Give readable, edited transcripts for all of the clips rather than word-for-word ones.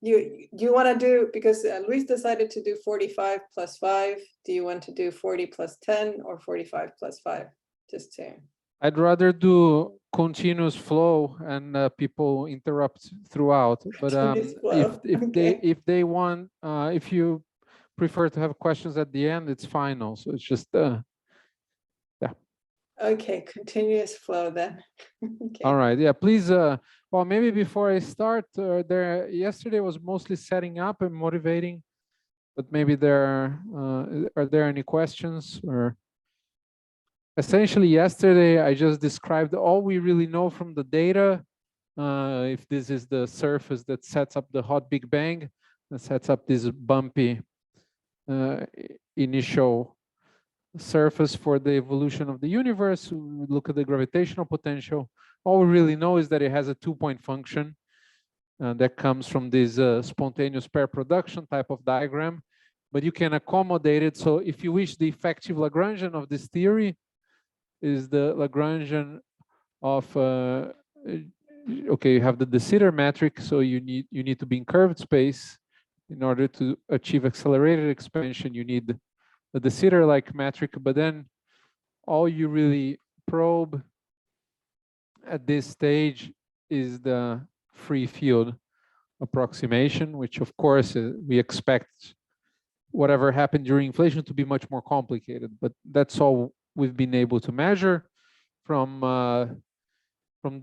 Do you want to do, because Luis decided to do 45 plus 5. Do you want to do 40 plus 10 or 45 plus 5? Just to. I'd rather do continuous flow and people interrupt throughout. But if they want, if you prefer to have questions at the end, it's fine also. It's just yeah. Okay, continuous flow then. Okay. All right, yeah, please. Well, maybe before I start, yesterday was mostly setting up and motivating, but maybe are there any questions? Or essentially yesterday I just described all we really know from the data. If this is the surface that sets up the hot Big Bang, that sets up this bumpy initial surface for the evolution of the universe, we look at the gravitational potential. All we really know is that it has a 2-point function that comes from this spontaneous pair production type of diagram, but you can accommodate it. So if you wish, the effective Lagrangian of this theory is the Lagrangian of okay, you have the de Sitter metric, so you need to be in curved space. In order to achieve accelerated expansion, you need the de Sitter-like metric, but then all you really probe at this stage is the free field approximation, which of course we expect whatever happened during inflation to be much more complicated, but that's all we've been able to measure. From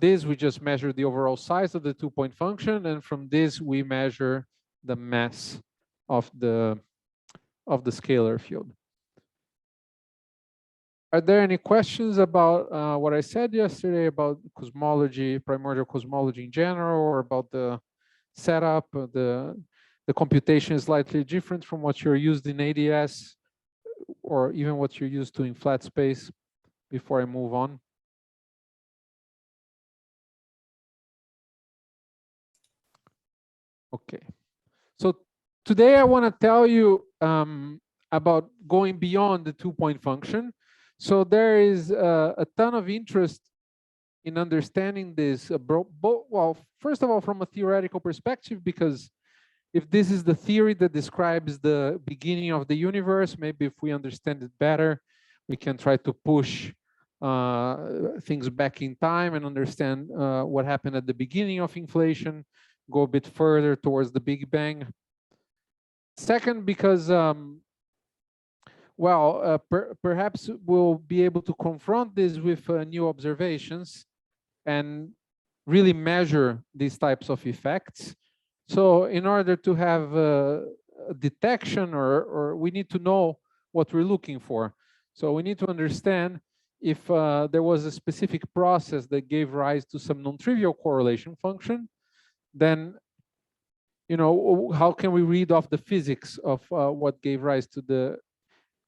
this, we just measure the overall size of the 2-point function, and from this we measure the mass of the scalar field. Are there any questions about what I said yesterday about cosmology, primordial cosmology in general, or about the setup? The computation is slightly different from what you're used in ADS, or even what you're used to in flat space, before I move on? Okay. So today I want to tell you about going beyond the 2-point function. So there is a ton of interest in understanding this. Well, first of all, from a theoretical perspective, because if this is the theory that describes the beginning of the universe, maybe if we understand it better, we can try to push things back in time and understand what happened at the beginning of inflation, go a bit further towards the Big Bang. Second, because perhaps we'll be able to confront this with new observations and really measure these types of effects. So in order to have a detection, or we need to know what we're looking for. So we need to understand if there was a specific process that gave rise to some non-trivial correlation function, then how can we read off the physics of what gave rise to the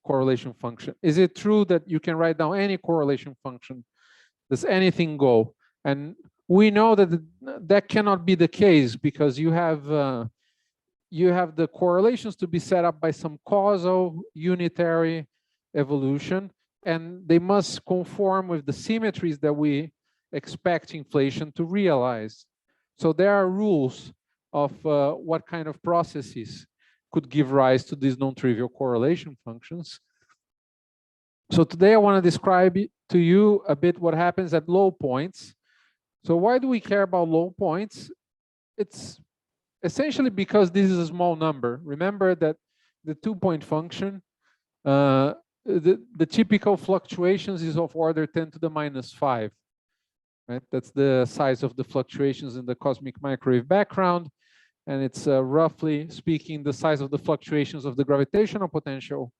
correlation function? Is it true that you can write down any correlation function? Does anything go? And we know that that cannot be the case, because you have the correlations to be set up by some causal unitary evolution, and they must conform with the symmetries that we expect inflation to realize. So there are rules of what kind of processes could give rise to these non-trivial correlation functions. So today I want to describe to you a bit what happens at low points. So why do we care about low points? It's essentially because this is a small number. Remember that the 2-point function, the typical fluctuations is of order 10 to the minus 5. Right? That's the size of the fluctuations in the cosmic microwave background. And it's roughly speaking the size of the fluctuations of the gravitational potential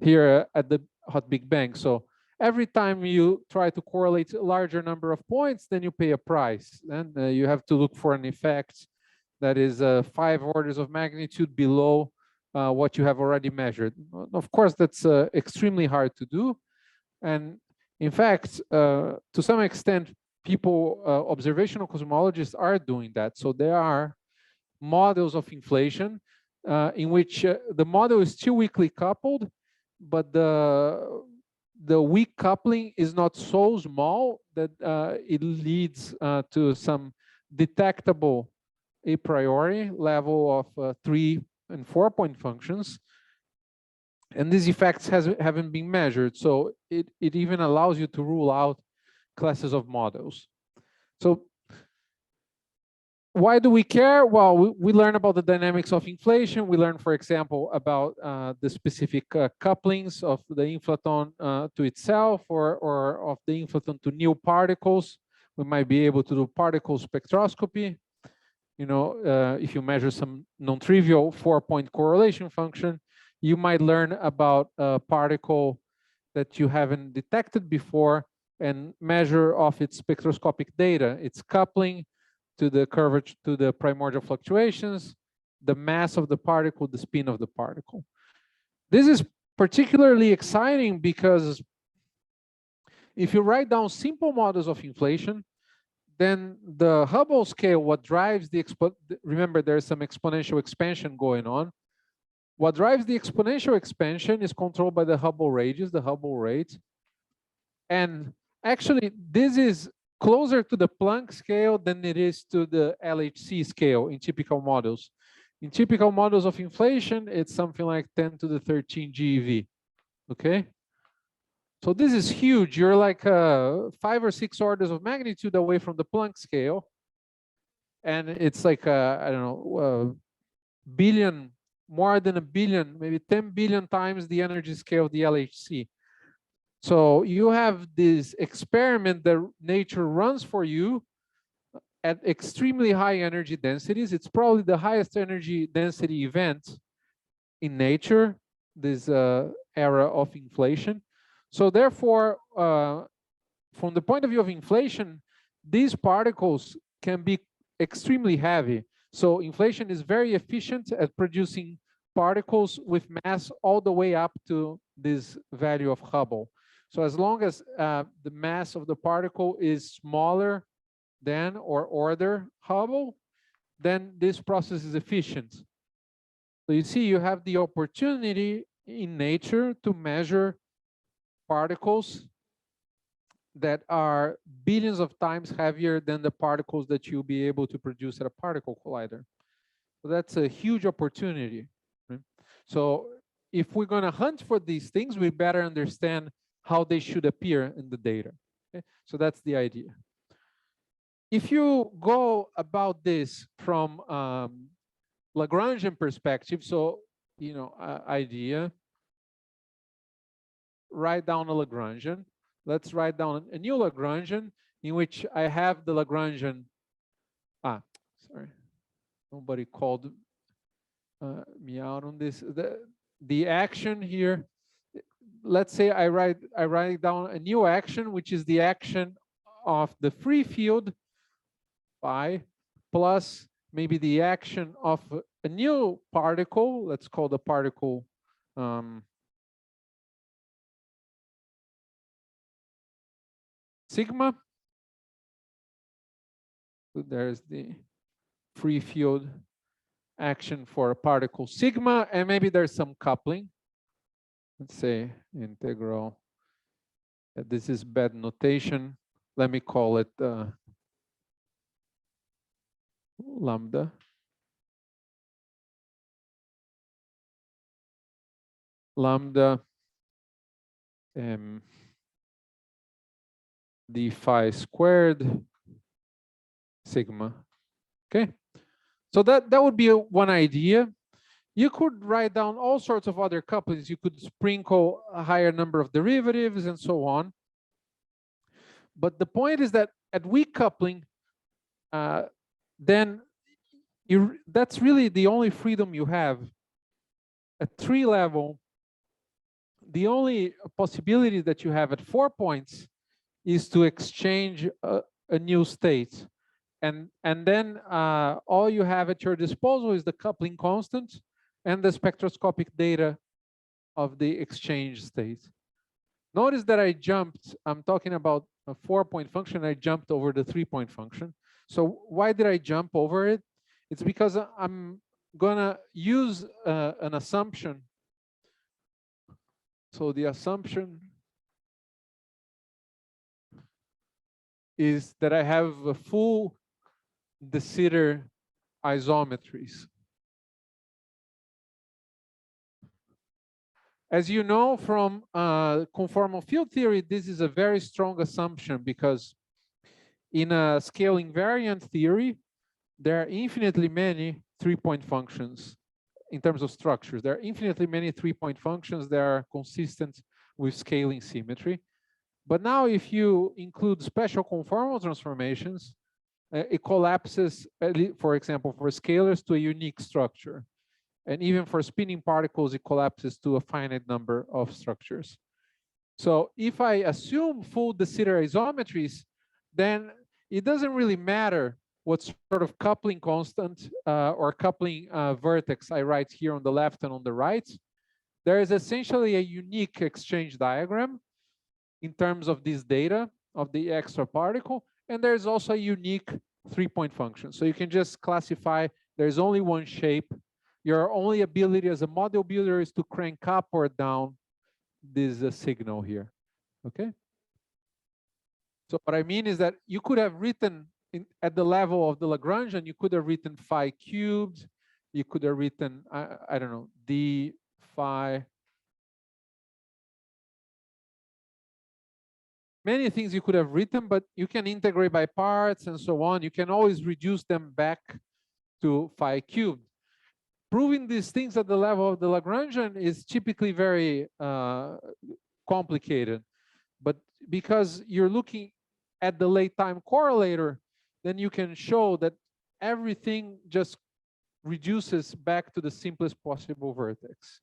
here at the hot Big Bang. So every time you try to correlate a larger number of points, then you pay a price. And you have to look for an effect that is 5 orders of magnitude below what you have already measured. Of course, that's extremely hard to do. And in fact, to some extent, observational cosmologists are doing that. So there are models of inflation in which the model is still weakly coupled, but the weak coupling is not so small that it leads to some detectable a priori level of 3 and 4 point functions. And these effects haven't been measured. So it even allows you to rule out classes of models. So why do we care? Well, we learn about the dynamics of inflation. We learn, for example, about the specific couplings of the inflaton to itself or of the inflaton to new particles. We might be able to do particle spectroscopy. You know, if you measure some non-trivial 4-point correlation function, you might learn about a particle that you haven't detected before and measure off its spectroscopic data, its coupling to the curvature, to the primordial fluctuations, the mass of the particle, the spin of the particle. This is particularly exciting because if you write down simple models of inflation, then the Hubble scale, what drives the, remember there's some exponential expansion going on. What drives the exponential expansion is controlled by the Hubble radius, the Hubble rate. And actually, this is closer to the Planck scale than it is to the LHC scale in typical models. In typical models of inflation, it's something like 10 to the 13 GeV, okay? So this is huge. You're like 5 or 6 orders of magnitude away from the Planck scale. And it's like, I don't know, billion, more than a billion, maybe 10 billion times the energy scale of the LHC. So you have this experiment that nature runs for you at extremely high energy densities. It's probably the highest energy density event in nature, this era of inflation. So therefore, from the point of view of inflation, these particles can be extremely heavy. So inflation is very efficient at producing particles with mass all the way up to this value of Hubble. So as long as the mass of the particle is smaller than or order Hubble, then this process is efficient. So you see, you have the opportunity in nature to measure particles that are billions of times heavier than the particles that you'll be able to produce at a particle collider. So that's a huge opportunity. Right? So if we're going to hunt for these things, we better understand how they should appear in the data. Okay? So that's the idea. If you go about this from Lagrangian perspective, so, you know, idea, write down a Lagrangian. Let's write down a new Lagrangian in which I have the Lagrangian. Sorry, nobody called me out on this. The action here. Let's say I write down a new action, which is the action of the free field phi plus maybe the action of a new particle. Let's call the particle sigma. So there's the free field action for a particle sigma, and maybe there's some coupling. Let's say integral. This is bad notation. Let me call it lambda. Lambda d phi squared sigma. Okay, so that would be one idea. You could write down all sorts of other couplings. You could sprinkle a higher number of derivatives and so on. But the point is that at weak coupling, then that's really the only freedom you have. At 3 level, the only possibility that you have at 4 points is to exchange a new state. And then all you have at your disposal is the coupling constant and the spectroscopic data of the exchange state. Notice that I jumped, I'm talking about a 4-point function, I jumped over the 3-point function. So why did I jump over it? It's because I'm gonna use an assumption. So the assumption is that I have a full de Sitter isometries. As you know from conformal field theory, this is a very strong assumption because in a scale invariant theory, there are infinitely many three-point functions in terms of structures. There are infinitely many three-point functions that are consistent with scaling symmetry. But now if you include special conformal transformations, it collapses, for example, for scalars to a unique structure. And even for spinning particles, it collapses to a finite number of structures. So if I assume full de Sitter isometries, then it doesn't really matter what sort of coupling constant or coupling vertex I write here on the left and on the right. There is essentially a unique exchange diagram in terms of this data of the extra particle, and there's also a unique three-point function. So you can just classify, there's only one shape. Your only ability as a model builder is to crank up or down this signal here, okay? So what I mean is that you could have written at the level of the Lagrangian, you could have written phi cubed, you could have written, I don't know, d phi. Many things you could have written, but you can integrate by parts and so on. You can always reduce them back to phi cubed. Proving these things at the level of the Lagrangian is typically very complicated. But because you're looking at the late time correlator, then you can show that everything just reduces back to the simplest possible vertex.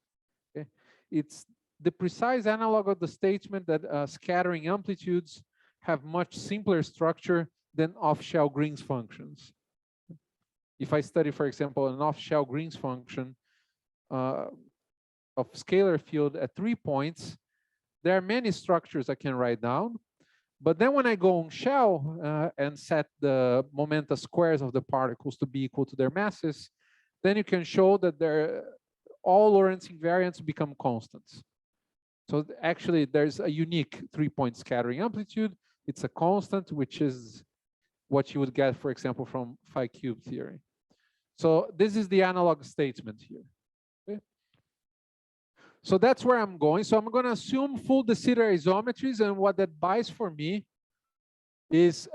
Okay? It's the precise analog of the statement that scattering amplitudes have much simpler structure than off-shell Green's functions. If I study, for example, an off-shell Green's function of scalar field at 3 points, there are many structures I can write down. But then when I go on shell and set the momenta squares of the particles to be equal to their masses, then you can show that all Lorentz invariants become constants. So actually, there's a unique three-point scattering amplitude. It's a constant, which is what you would get, for example, from phi cube theory. So this is the analog statement here. Okay? So that's where I'm going. So I'm going to assume full de Sitter isometries, and what that buys for me is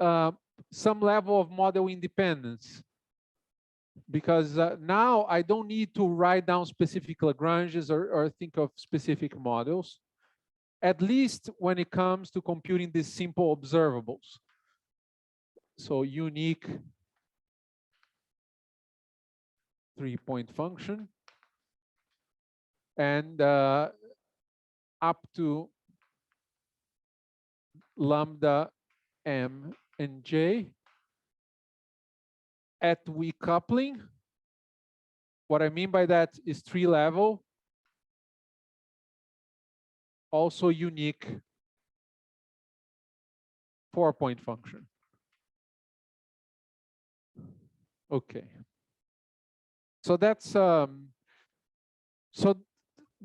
some level of model independence. Because now I don't need to write down specific Lagranges or think of specific models, at least when it comes to computing these simple observables. So unique three-point function and up to lambda m and j at weak coupling. What I mean by that is tree-level, also unique four-point function. Okay. So that's so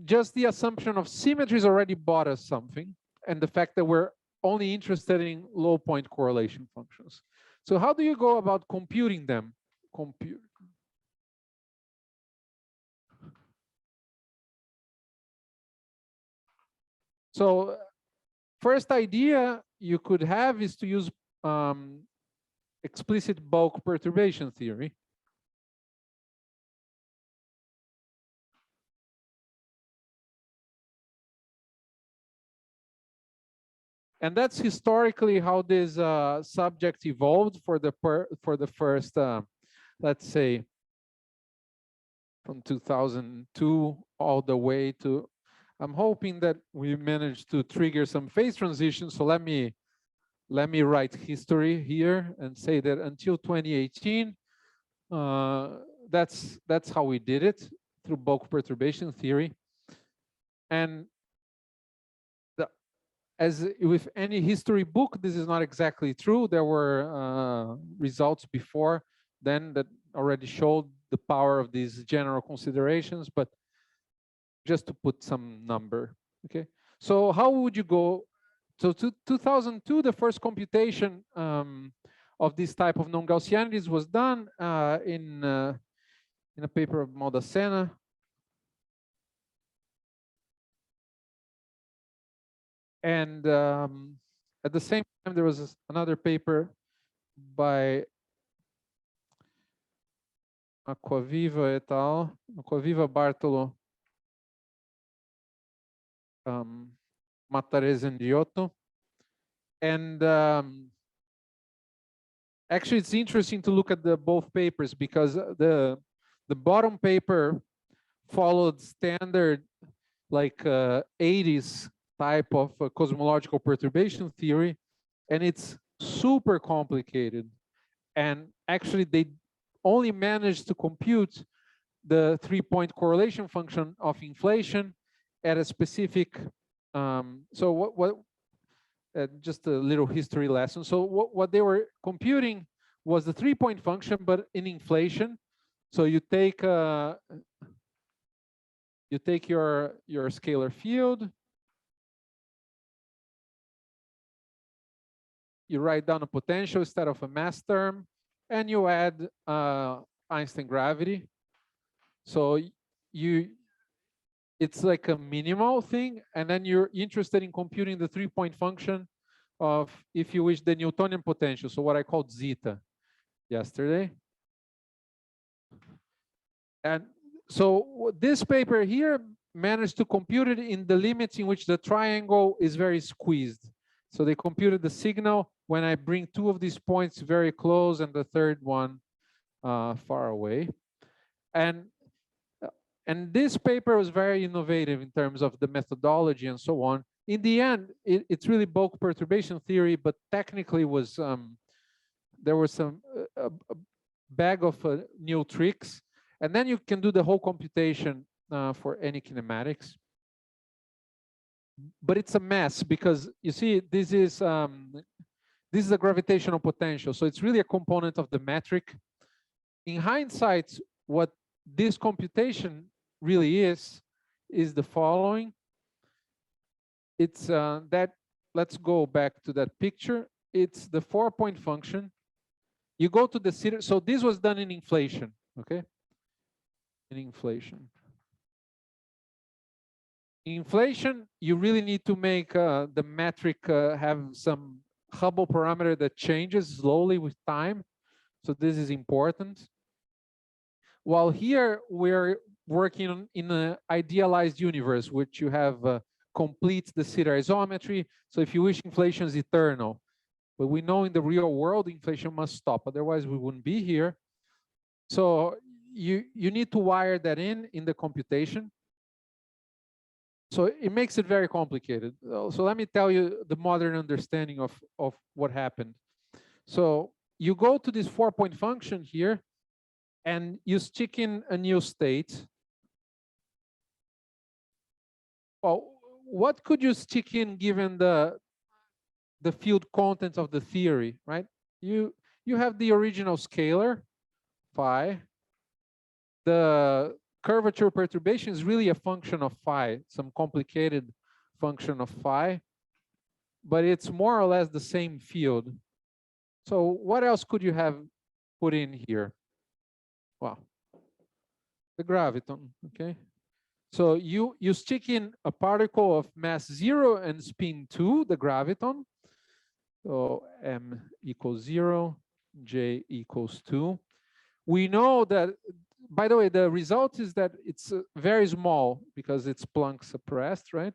just the assumption of symmetries already bought us something, and the fact that we're only interested in low point correlation functions. So how do you go about computing them? So first idea you could have is to use explicit bulk perturbation theory. And that's historically how this subject evolved for the first, let's say, from 2002 all the way to, I'm hoping that we managed to trigger some phase transition. So let me write history here and say that until 2018, that's how we did it, through bulk perturbation theory. And as with any history book, this is not exactly true. There were results before then that already showed the power of these general considerations, but just to put some number, okay? So how would you go? So to 2002, the first computation of this type of non-Gaussianities was done in a paper of Maldacena. And at the same time, there was another paper by Aquaviva et al., Aquaviva, Bartolo, Matarese and Giotto. And actually, it's interesting to look at both papers, because the bottom paper followed standard like 80s type of cosmological perturbation theory, and it's super complicated. And actually, they only managed to compute the 3-point correlation function of inflation at a specific. So just a little history lesson. So what they were computing was the 3-point function, but in inflation. So you take your scalar field, you write down a potential instead of a mass term, and you add Einstein gravity. So it's like a minimal thing, and then you're interested in computing the 3-point function of, if you wish, the Newtonian potential. So what I called zeta yesterday. And so this paper here managed to compute it in the limits in which the triangle is very squeezed. So they computed the signal when I bring 2 of these points very close and the third one far away. And this paper was very innovative in terms of the methodology and so on. In the end, it's really bulk perturbation theory, but technically was there was some a bag of new tricks, and then you can do the whole computation for any kinematics. But it's a mess, because you see, this is a gravitational potential, so it's really a component of the metric. In hindsight, what this computation really is the following. It's that, let's go back to that picture. It's the 4-point function. You go to the city. So this was done in inflation, okay? In inflation. In inflation, you really need to make the metric have some Hubble parameter that changes slowly with time. So this is important. While here, we're working in an idealized universe, which you have complete de Sitter isometry. So if you wish, inflation is eternal. But we know in the real world, inflation must stop. Otherwise, we wouldn't be here. So you need to wire that in the computation. So it makes it very complicated. So let me tell you the modern understanding of what happened. So you go to this 4-point function here, and you stick in a new state. Well, what could you stick in given the field content of the theory, right? You have the original scalar, phi. The curvature perturbation is really a function of phi, some complicated function of phi, but it's more or less the same field. So what else could you have put in here? Well, the graviton, okay? So you stick in a particle of mass 0 and spin 2, the graviton. So m equals 0, j equals 2. We know that, by the way, the result is that it's very small because it's Planck suppressed, right?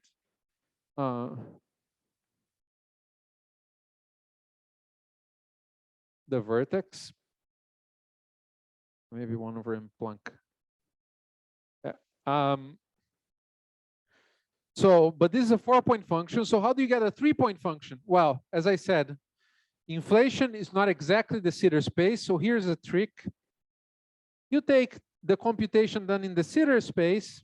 The vertex, maybe 1 over m Planck. So, but this is a 4-point function. So how do you get a 3-point function? Well, as I said, inflation is not exactly de Sitter space. So here's a trick. You take the computation done in the de Sitter space.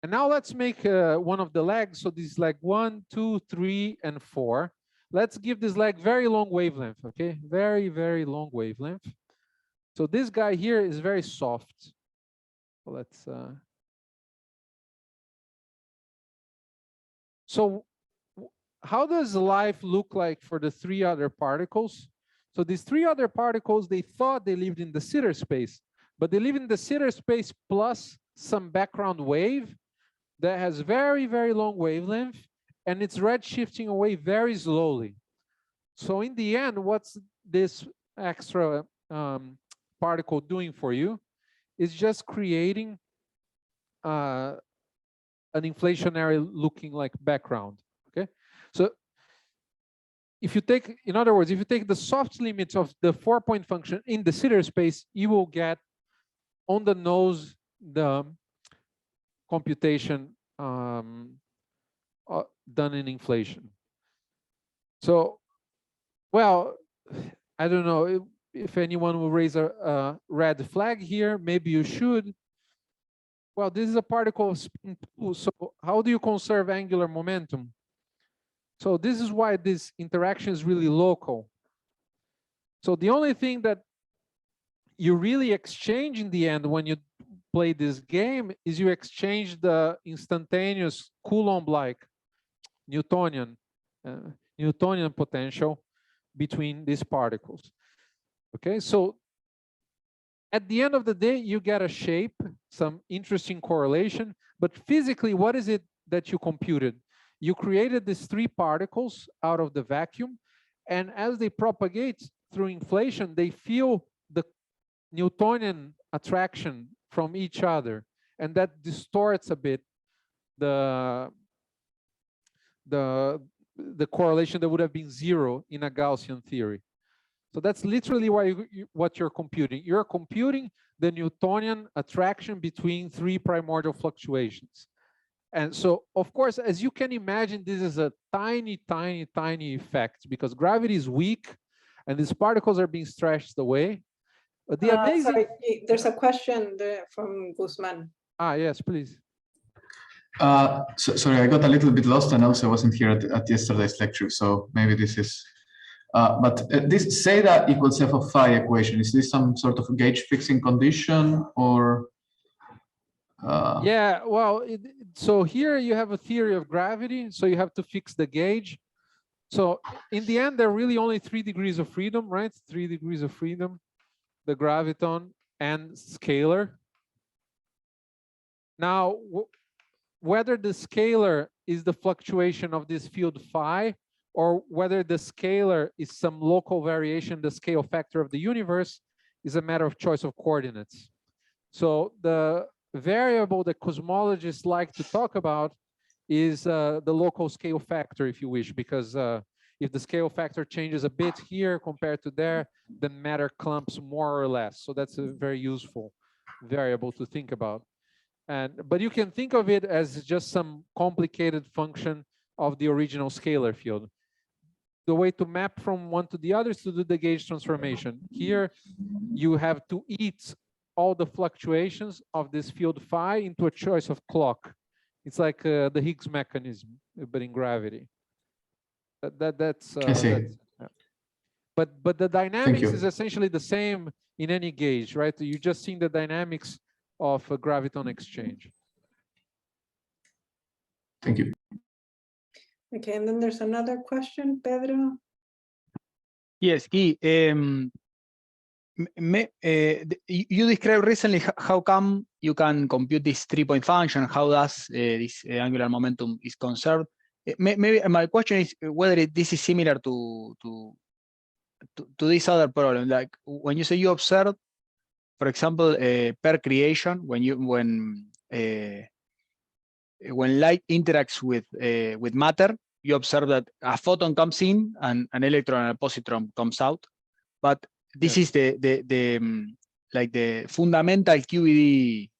And now let's make one of the legs. So this is leg 1, 2, 3, and 4. Let's give this leg very long wavelength, okay? Very, very long wavelength. So this guy here is very soft. Let's so how does life look like for the 3 other particles? So these 3 other particles, they thought they lived in the Sitter space, but they live in the Sitter space plus some background wave that has very, very long wavelength, and it's redshifting away very slowly. So in the end, what's this extra particle doing for you? It's just creating an inflationary looking like background, okay? So if you take, in other words, if you take the soft limits of the 4-point function in the Sitter space, you will get on the nose the computation done in inflation. So, well, I don't know if anyone will raise a red flag here. Maybe you should. Well, this is a particle of spin 2. So how do you conserve angular momentum? So this is why this interaction is really local. So the only thing that you really exchange in the end when you play this game is you exchange the instantaneous Coulomb-like Newtonian potential between these particles. Okay, so at the end of the day, you get a shape, some interesting correlation, but physically, what is it that you computed? You created these 3 particles out of the vacuum, and as they propagate through inflation, they feel the Newtonian attraction from each other, and that distorts a bit the correlation that would have been 0 in a Gaussian theory. So that's literally what you're computing. You're computing the Newtonian attraction between 3 primordial fluctuations. And so, of course, as you can imagine, this is a tiny, tiny, tiny effect because gravity is weak and these particles are being stretched away. The amazing... Sorry, there's a question there from Guzman. Yes, please. Sorry, I got a little bit lost and also wasn't here at yesterday's lecture, so maybe this is... but this zeta equals f of phi equation, is this some sort of gauge fixing condition or? Yeah, well, so here you have a theory of gravity, so you have to fix the gauge. So in the end, there are really only 3 degrees of freedom, right? 3 degrees of freedom, the graviton and scalar. Now, whether the scalar is the fluctuation of this field phi, or whether the scalar is some local variation, the scale factor of the universe, is a matter of choice of coordinates. So the variable that cosmologists like to talk about is the local scale factor, if you wish, because if the scale factor changes a bit here compared to there, then matter clumps more or less. So that's a very useful variable to think about. But you can think of it as just some complicated function of the original scalar field. The way to map from one to the other is to do the gauge transformation. Here, you have to eat all the fluctuations of this field phi into a choice of clock. It's like the Higgs mechanism, but in gravity. That's yeah. But the dynamics is essentially the same in any gauge, right? You're just seeing the dynamics of a graviton exchange. Thank you. Okay, and then there's another question, Pedro. Yes, Guy. You described recently how come you can compute this 3-point function, how does this angular momentum is conserved. Maybe my question is whether this is similar to this other problem. Like when you say you observe, for example, per creation, when light interacts with matter, you observe that a photon comes in and an electron and a positron comes out, but this is like the fundamental QED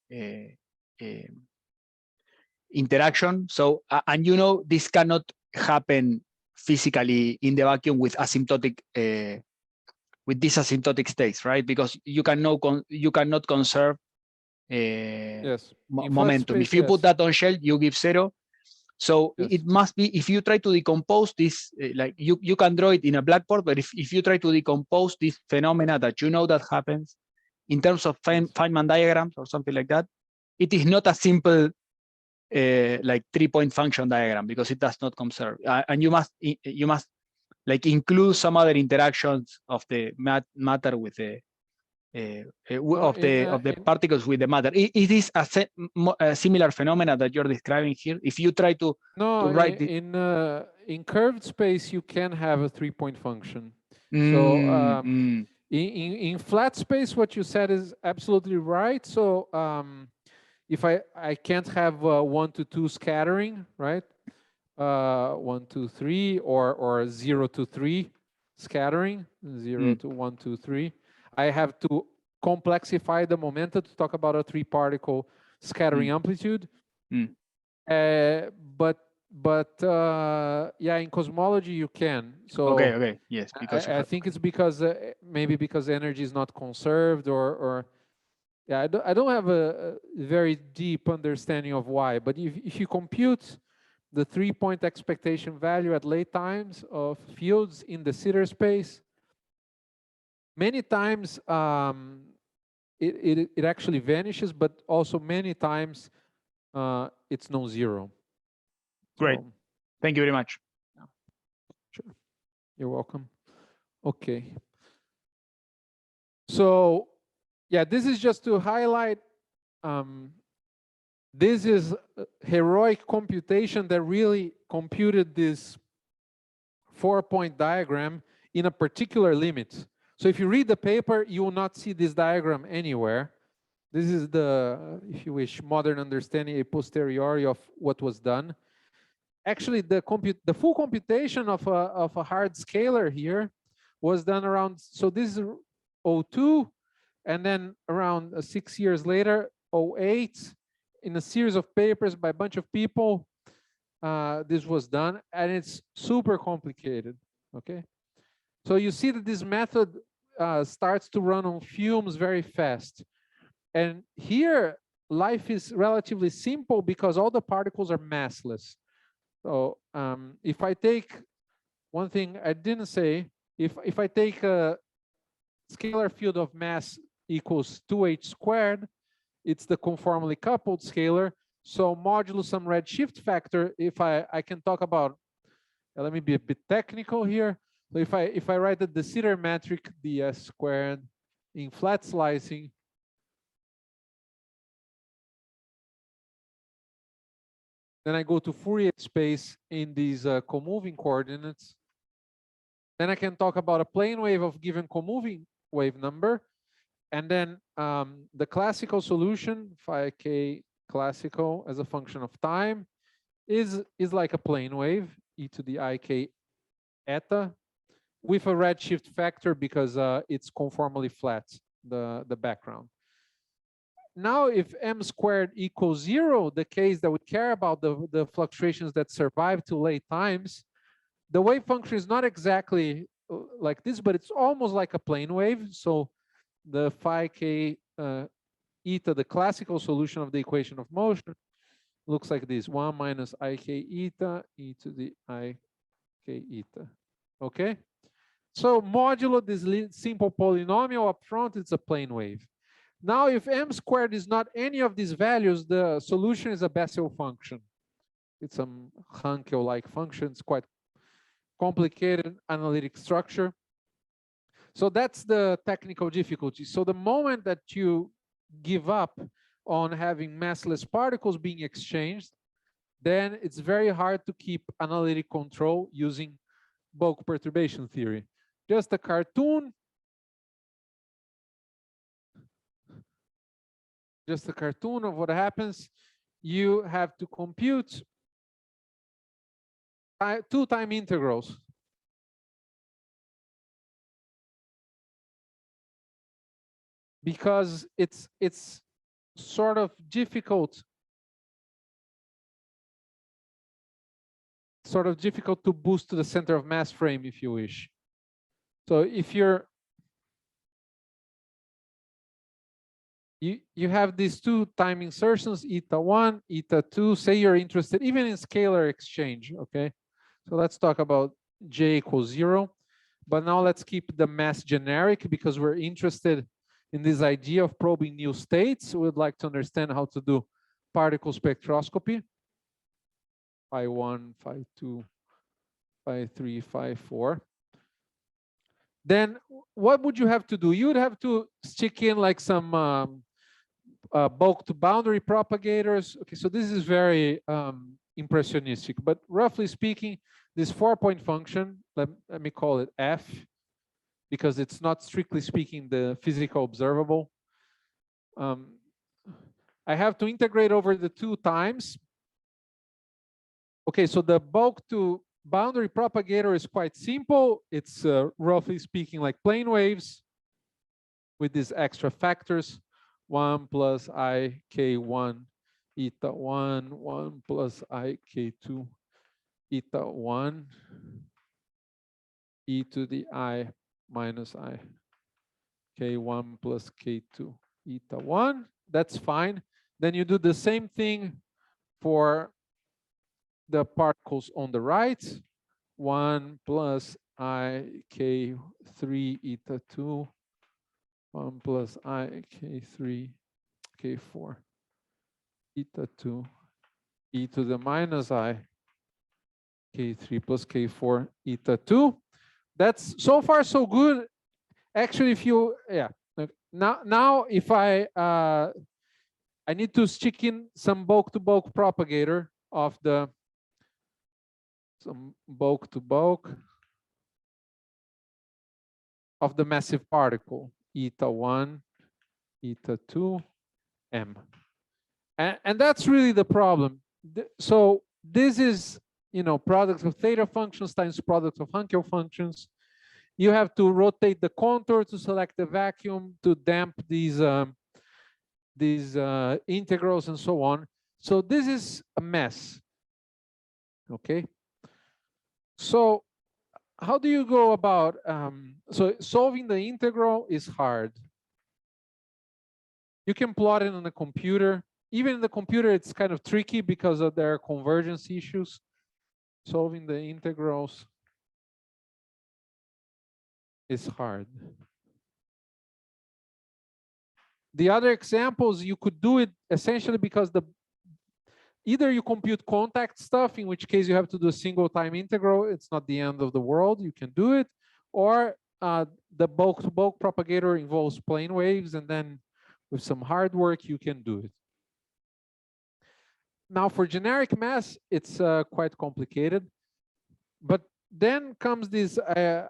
interaction. So, and you know, this cannot happen physically in the vacuum with asymptotic, with these asymptotic states, right? Because you cannot conserve momentum. Space, if you put that on shell, you give 0. So it must be, if you try to decompose this, like you can draw it in a blackboard, but if you try to decompose this phenomena that you know that happens in terms of Feynman diagrams or something like that, it is not a simple like 3-point function diagram because it does not conserve, and you must like include some other interactions of the matter with the of the particles with the matter. Is this a similar phenomena that you're describing here? If you try to write in curved space, you can have a 3-point function. So in flat space, what you said is absolutely right. So if I can't have 1 to 2 scattering, right? 1 to 3 or 0 to 3 scattering, 0 to 1 to 3. I have to complexify the momenta to talk about a 3-particle scattering amplitude. But yeah, in cosmology you can. So okay, yes, because I think it's because maybe because energy is not conserved, or yeah, I don't have a very deep understanding of why. But if you compute the 3-point expectation value at late times of fields in the Sitter space, many times it actually vanishes, but also many times it's non-zero. Great. So, thank you very much. Sure. You're welcome. Okay. So yeah, this is just to highlight this is a heroic computation that really computed this 4-point diagram in a particular limit. So if you read the paper, you will not see this diagram anywhere. This is the, if you wish, modern understanding a posteriori of what was done. Actually, the full computation of a hard scalar here was done around, so this is 02, and then around 6 years later, 08, in a series of papers by a bunch of people, this was done, and it's super complicated, okay? So you see that this method starts to run on fumes very fast. And here, life is relatively simple because all the particles are massless. So if I take one thing I didn't say, if I take a scalar field of mass equals 2h squared, it's the conformally coupled scalar. So modulo some redshift factor, if I can talk about, let me be a bit technical here. So if I write the de Sitter metric ds squared in flat slicing, then I go to Fourier space in these comoving coordinates. Then I can talk about a plane wave of given comoving wave number. And then the classical solution, phi k classical as a function of time, is like a plane wave, e to the ik eta, with a redshift factor because it's conformally flat, the background. Now, if m squared equals 0, the case that we care about the fluctuations that survive to late times, the wave function is not exactly like this, but it's almost like a plane wave. So the phi k eta, the classical solution of the equation of motion, looks like this: 1 minus ik eta e to the ik eta. Okay? So modulo this simple polynomial up front, it's a plane wave. Now, if m squared is not any of these values, the solution is a Bessel function. It's some Hankel-like function. It's quite complicated analytic structure. So that's the technical difficulty. So the moment that you give up on having massless particles being exchanged, then it's very hard to keep analytic control using bulk perturbation theory. Just a cartoon. Just a cartoon of what happens. You have to compute 2 time integrals. Because it's sort of difficult. To boost to the center of mass frame, if you wish. So if you have these 2 time insertions, eta 1, eta 2, say you're interested even in scalar exchange, okay? So let's talk about j equals 0. But now let's keep the mass generic because we're interested in this idea of probing new states. We would like to understand how to do particle spectroscopy. phi 1, phi 2, phi 3, phi 4. Then what would you have to do? You would have to stick in like some bulk to boundary propagators. Okay, so this is very impressionistic, but roughly speaking, this 4-point function, let me call it F, because it's not strictly speaking the physical observable. I have to integrate over the 2 times. Okay, so the bulk to boundary propagator is quite simple. It's roughly speaking like plane waves with these extra factors. 1 plus I k1 eta 1, 1 plus I k2 eta 1 e to the I minus I k1 plus k2 eta 1. That's fine. Then you do the same thing for the particles on the right. 1 plus I k3 eta 2, 1 plus I k3 k4 eta 2 e to the minus I k3 plus k4 eta 2. That's so far so good. Actually, if you now if I need to stick in some bulk to bulk propagator of the bulk to bulk of the massive particle eta 1 eta 2 m, and that's really the problem. So this is, you know, product of theta functions times product of Hankel functions. You have to rotate the contour to select the vacuum to damp these integrals and so on. So this is a mess. Okay. So how do you go about so solving the integral is hard. You can plot it on a computer. Even in the computer, it's kind of tricky because of their convergence issues. Solving the integrals is hard. The other examples, you could do it essentially because either you compute contact stuff, in which case you have to do a single time integral. It's not the end of the world. You can do it. Or the bulk to bulk propagator involves plane waves, and then with some hard work, you can do it. Now for generic mass, it's quite complicated. But then comes this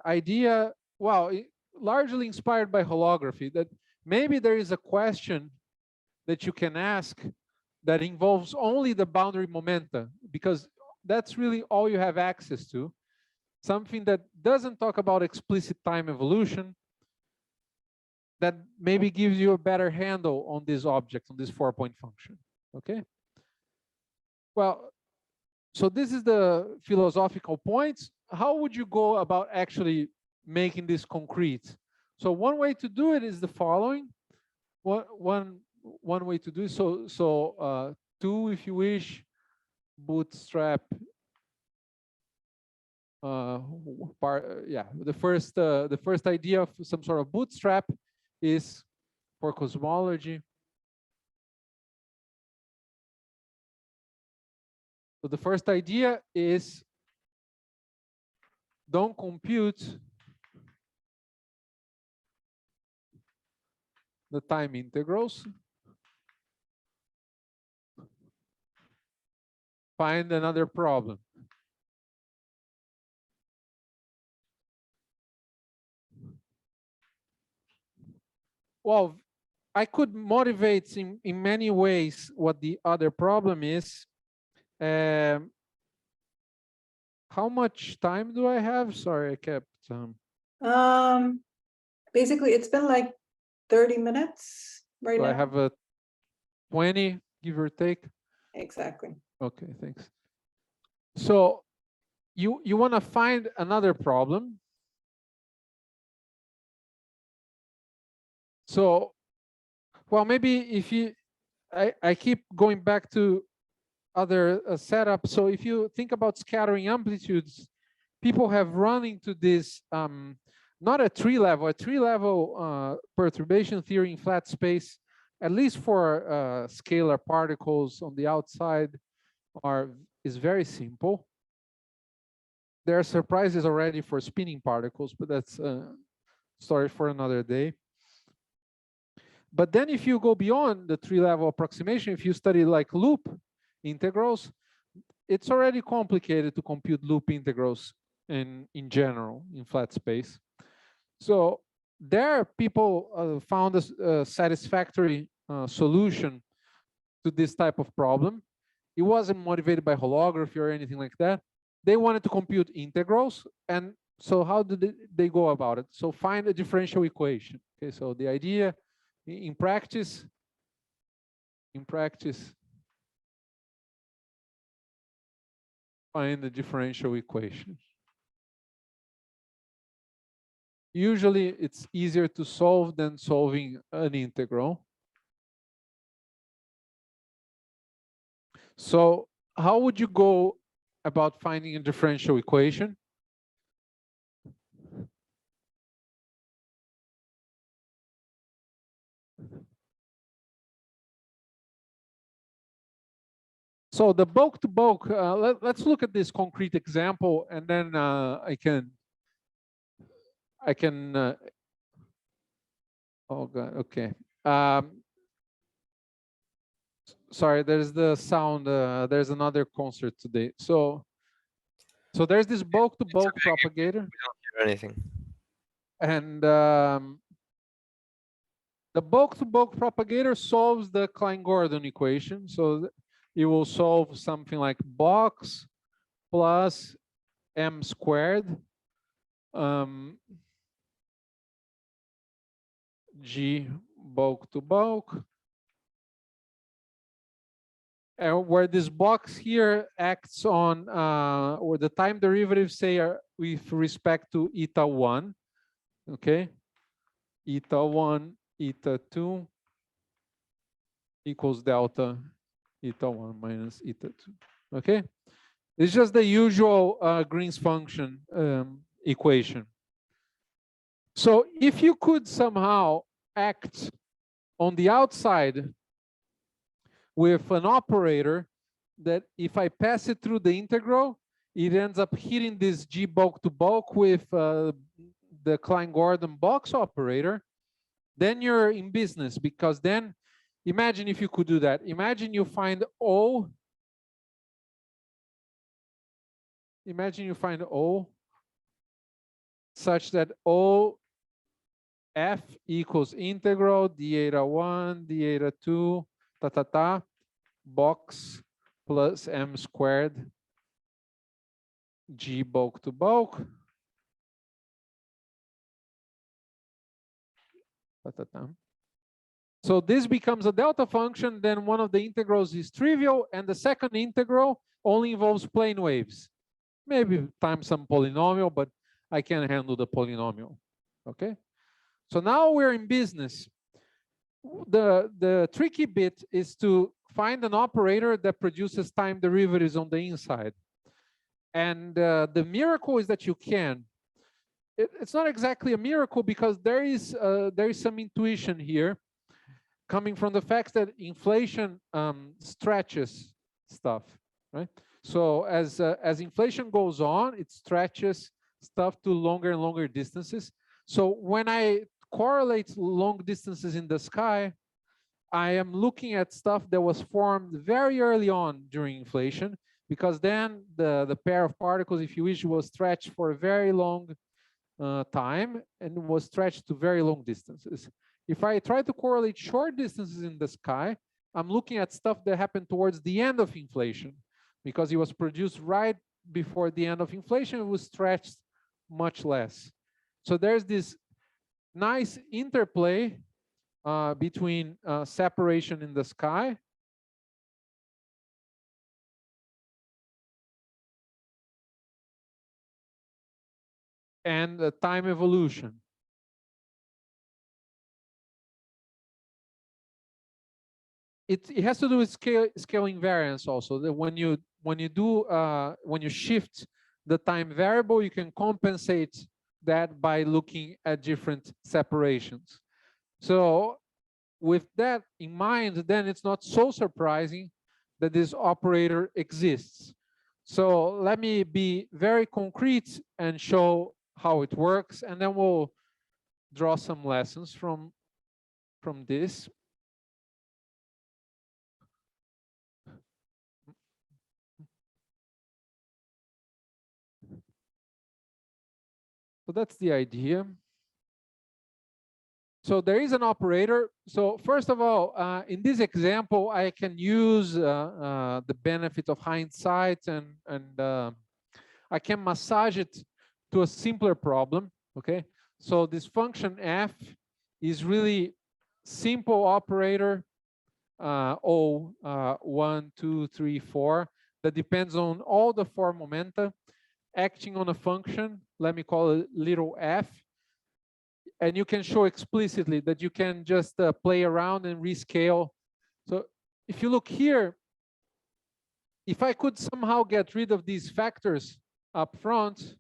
idea, well, largely inspired by holography, that maybe there is a question that you can ask that involves only the boundary momenta, because that's really all you have access to. Something that doesn't talk about explicit time evolution, that maybe gives you a better handle on this object, on this 4-point function, okay? Well, so this is the philosophical points. How would you go about actually making this concrete? So one way to do it is the following. One way to do it. So 2, if you wish, Bootstrap. The first idea of some sort of Bootstrap is for cosmology. So the first idea is don't compute the time integrals. Find another problem. Well, I could motivate in many ways what the other problem is. How much time do I have? Sorry, I kept. Basically, it's been like 30 minutes right now. I have a 20, give or take. Exactly. Okay, thanks. So you want to find another problem. So, well, maybe if I keep going back to other setups. So if you think about scattering amplitudes, people have run into this, not a tree level perturbation theory in flat space, at least for scalar particles on the outside. is very simple. There are surprises already for spinning particles, but that's a story for another day. But then if you go beyond the three-level approximation, if you study like loop integrals, it's already complicated to compute loop integrals in general in flat space. So there people found a satisfactory solution to this type of problem. It wasn't motivated by holography or anything like that. They wanted to compute integrals. And so how did they go about it? So find a differential equation. Okay, so the idea in practice, find the differential equation. Usually it's easier to solve than solving an integral. So how would you go about finding a differential equation? So the bulk to bulk, let's look at this concrete example, and then I can, oh God, okay. Sorry, there's the sound, there's another concert today. So there's this bulk to bulk propagator. We don't hear anything. And the bulk to bulk propagator solves the Klein-Gordon equation. So it will solve something like box plus m squared g bulk to bulk, and where this box here acts on or the time derivatives say are with respect to eta 1, okay, eta 1 eta 2 equals delta eta 1 minus eta 2. Okay, it's just the usual Green's function equation. So if you could somehow act on the outside with an operator that if I pass it through the integral, it ends up hitting this G bulk to bulk with the Klein-Gordon box operator, then you're in business, because then imagine if you could do that. Imagine you find O. Imagine you find O such that O F equals integral d eta 1, d eta 2, ta ta ta, box plus m squared G bulk to bulk. Ta ta ta. So this becomes a delta function, then one of the integrals is trivial, and the second integral only involves plane waves. Maybe times some polynomial, but I can handle the polynomial. Okay. So now we're in business. The tricky bit is to find an operator that produces time derivatives on the inside. And the miracle is that you can. It's not exactly a miracle, because there is some intuition here coming from the fact that inflation stretches stuff, right? So as inflation goes on, it stretches stuff to longer and longer distances. So when I correlate long distances in the sky, I am looking at stuff that was formed very early on during inflation, because then the pair of particles, if you wish, was stretched for a very long time and was stretched to very long distances. If I try to correlate short distances in the sky, I'm looking at stuff that happened towards the end of inflation, because it was produced right before the end of inflation. It was stretched much less. So there's this nice interplay between separation in the sky and time evolution. It has to do with scaling variance also. That when you shift the time variable, you can compensate that by looking at different separations. So with that in mind, then it's not so surprising that this operator exists. So let me be very concrete and show how it works, and then we'll draw some lessons from this. So that's the idea. So there is an operator. So first of all, in this example, I can use the benefit of hindsight, and I can massage it to a simpler problem. Okay. So this function f is really simple operator O 1, 2, 3, 4 that depends on all the four momenta acting on a function. Let me call it little f. And you can show explicitly that you can just play around and rescale. So if you look here, if I could somehow get rid of these factors up front,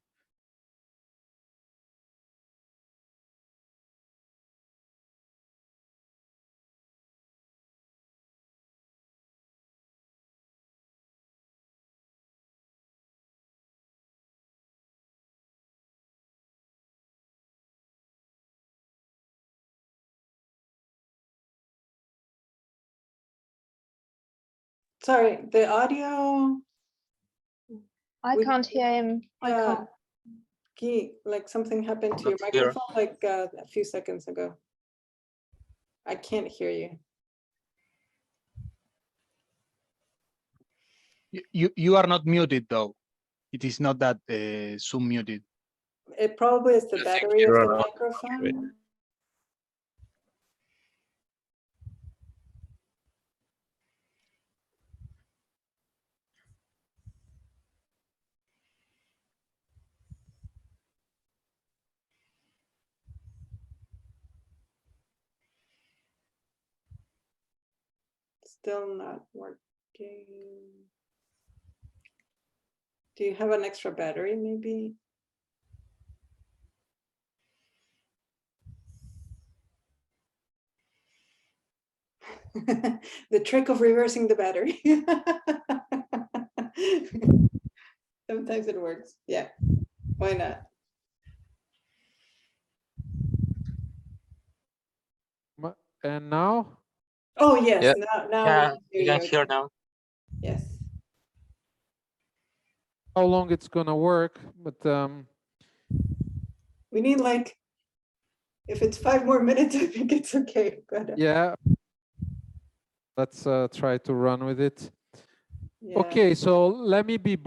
Sorry, the audio. I We- can't hear him. I Yeah. can't. Guy, like something happened to your Not here. microphone like a few seconds ago. I can't hear you. You are not muted though. It is not that Zoom muted. It probably is the I think battery of you're the on. microphone. Still not working. Do you have an extra battery maybe? The trick of reversing the battery. Sometimes it works. Yeah, why not? and now, Oh, yes, Yeah. now Yeah, we you can you. hear now. Yes. how long it's gonna work, but We need like, if it's 5 more minutes, I think it's okay. But, yeah, let's try to run with it. yeah. Okay, so let me be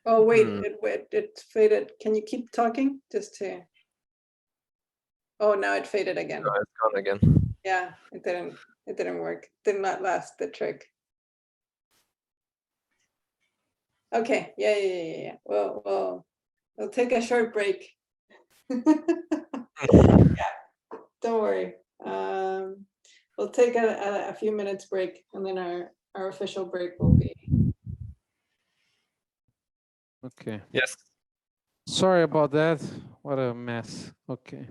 Oh, wait, Hmm. it faded. Can you keep talking just to? Oh, now it faded again. No, it's gone again. Yeah, it didn't work. Did not last the trick. Okay, yeah. Well, we'll take a short break. Yeah, don't worry. We'll take a few minutes break, and then our official break will be. okay. Yes. Sorry about that. What a mess. Okay.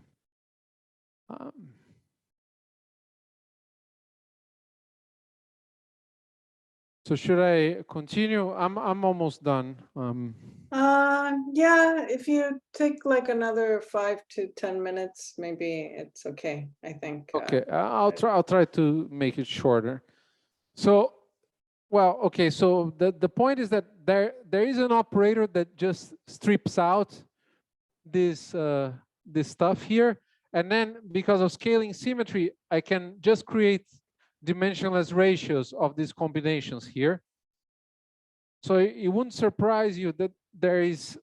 So should I continue? I'm almost done. Yeah, if you take like another 5 to 10 minutes, maybe it's okay, I think. Okay, I'll try to make it shorter. So, well, okay. So the point is that there is an operator that just strips out this this stuff here, and then because of scaling symmetry, I can just create dimensionless ratios of these combinations here. So it wouldn't surprise you that there is,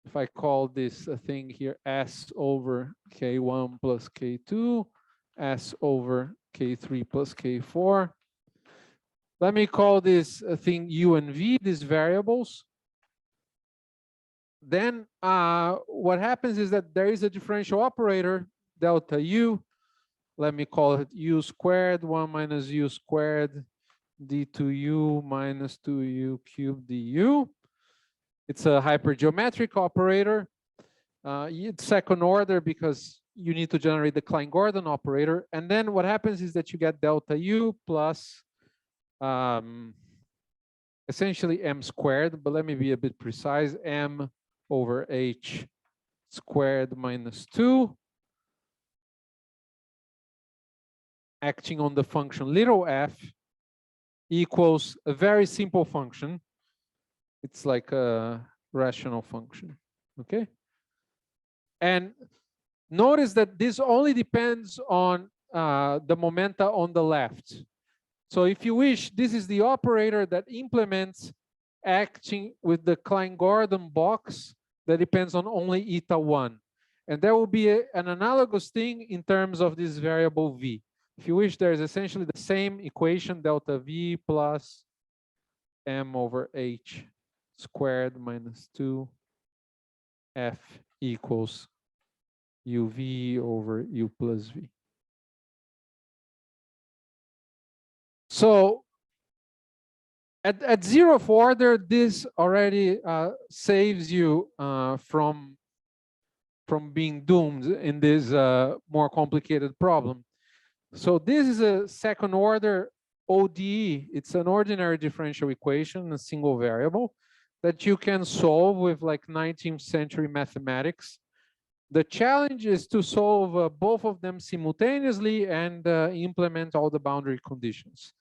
if I call this a thing here, S over K1 plus K2, S over K3 plus K4. Let me call this a thing U and V, these variables. Then what happens is that there is a differential operator, delta U. Let me call it U squared, 1 minus U squared, d2U minus 2U cubed du. It's a hypergeometric operator. It's second order because you need to generate the Klein-Gordon operator. And then what happens is that you get delta U plus essentially m squared, but let me be a bit precise, m over h squared minus 2, acting on the function little f, equals a very simple function. It's like a rational function, okay? And notice that this only depends on the momenta on the left. So if you wish, this is the operator that implements acting with the Klein-Gordon box that depends on only eta 1. And there will be an analogous thing in terms of this variable v. If you wish, there's essentially the same equation, delta v plus m over h squared minus 2 f equals uv over u plus v. So at 0th order, this already saves you from being doomed in this more complicated problem. So this is a second order ODE. It's an ordinary differential equation, a single variable that you can solve with like 19th century mathematics. The challenge is to solve both of them simultaneously and implement all the boundary conditions.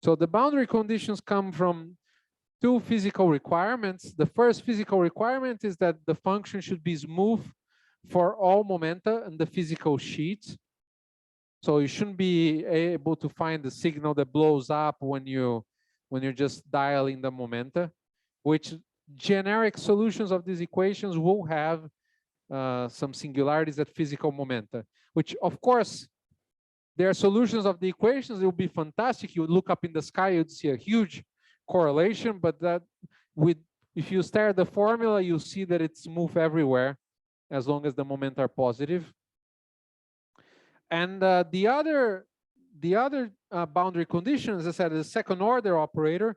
So the boundary conditions come from two physical requirements. The first physical requirement is that the function should be smooth for all momenta in the physical sheet. So you shouldn't be able to find the signal that blows up when you're just dialing the momenta, which generic solutions of these equations will have some singularities at physical momenta, which of course, their solutions of the equations, it would be fantastic. You would look up in the sky, you'd see a huge correlation, but that if you stare at the formula, you'll see that it's smooth everywhere as long as the momenta are positive. And the other boundary condition, as I said, is a second order operator.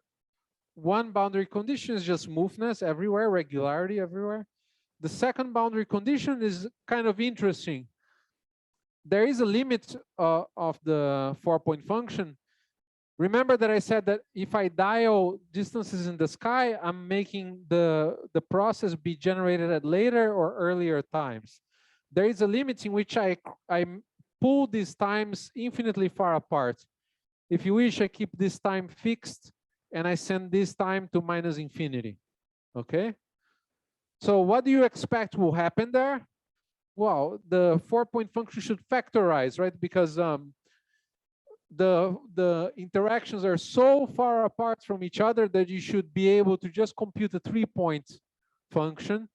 One boundary condition is just smoothness everywhere, regularity everywhere. The second boundary condition is kind of interesting. There is a limit of the 4-point function. Remember that I said that if I dial distances in the sky, I'm making the process be generated at later or earlier times. There is a limit in which I pull these times infinitely far apart. If you wish, I keep this time fixed and I send this time to minus infinity, okay? So what do you expect will happen there? Well, the 4-point function should factorize, right? Because the interactions are so far apart from each other that you should be able to just compute a 3-point function,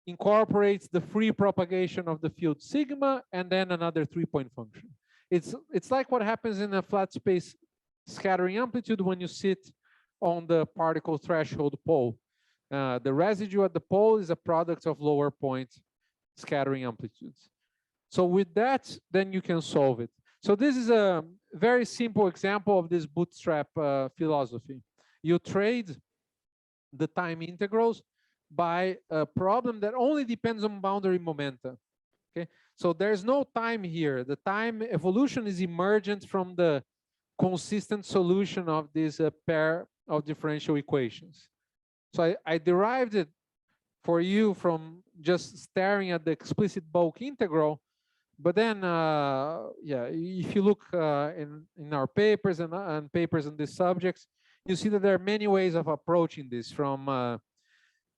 incorporates the free propagation of the field sigma, and then another 3-point function. It's like what happens in a flat space scattering amplitude when you sit on the particle threshold pole. The residue at the pole is a product of lower point scattering amplitudes. So with that, then you can solve it. So this is a very simple example of this bootstrap philosophy. You trade the time integrals by a problem that only depends on boundary momenta. Okay, so there's no time here. The time evolution is emergent from the consistent solution of this pair of differential equations. So I derived it for you from just staring at the explicit bulk integral. But then, yeah, if you look in our papers and papers on these subjects, you see that there are many ways of approaching this from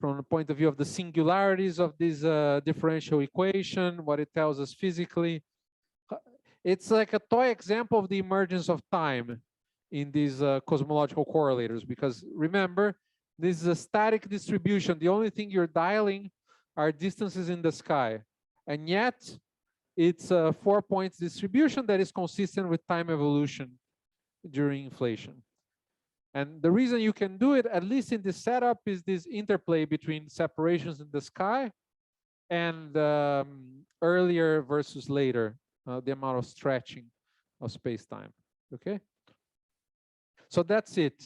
the point of view of the singularities of this differential equation, what it tells us physically. It's like a toy example of the emergence of time in these cosmological correlators, because remember, this is a static distribution. The only thing you're dialing are distances in the sky. And yet, it's a 4-point distribution that is consistent with time evolution during inflation. And the reason you can do it, at least in this setup, is this interplay between separations in the sky and earlier versus later, the amount of stretching of space-time, okay? So that's it.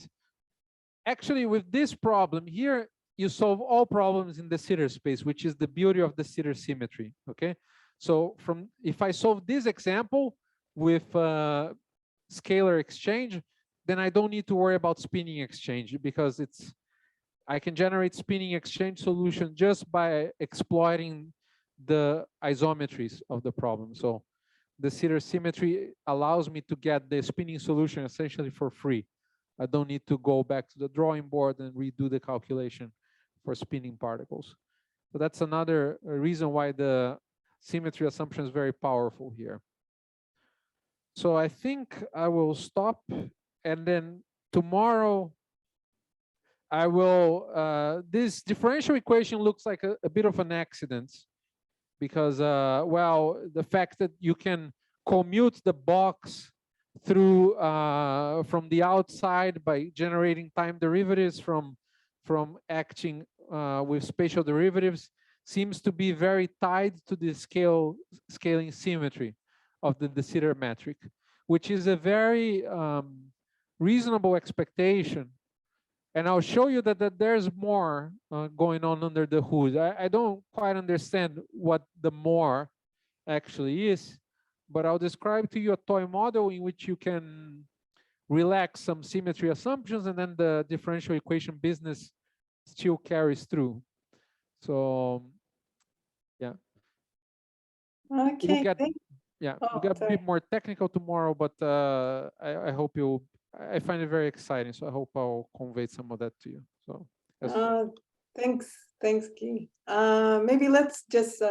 Actually, with this problem here, you solve all problems in the Sitter space, which is the beauty of the Sitter symmetry, okay? So if I solve this example with scalar exchange, then I don't need to worry about spinning exchange, because I can generate spinning exchange solution just by exploiting the isometries of the problem. So the Sitter symmetry allows me to get the spinning solution essentially for free. I don't need to go back to the drawing board and redo the calculation for spinning particles. So that's another reason why the symmetry assumption is very powerful here. So I think I will stop, and then tomorrow I will, this differential equation looks like a bit of an accident, because, well, the fact that you can commute the box through from the outside by generating time derivatives from acting with spatial derivatives seems to be very tied to the scaling symmetry of the de Sitter metric, which is a very reasonable expectation. And I'll show you that there's more going on under the hood. I don't quite understand what the more actually is, but I'll describe to you a toy model in which you can relax some symmetry assumptions, and then the differential equation business still carries through. So, yeah. Okay, We'll get a bit more technical tomorrow, but I hope I find it very exciting, so I hope I'll convey some of that to you. So thanks, Guy. Maybe let's just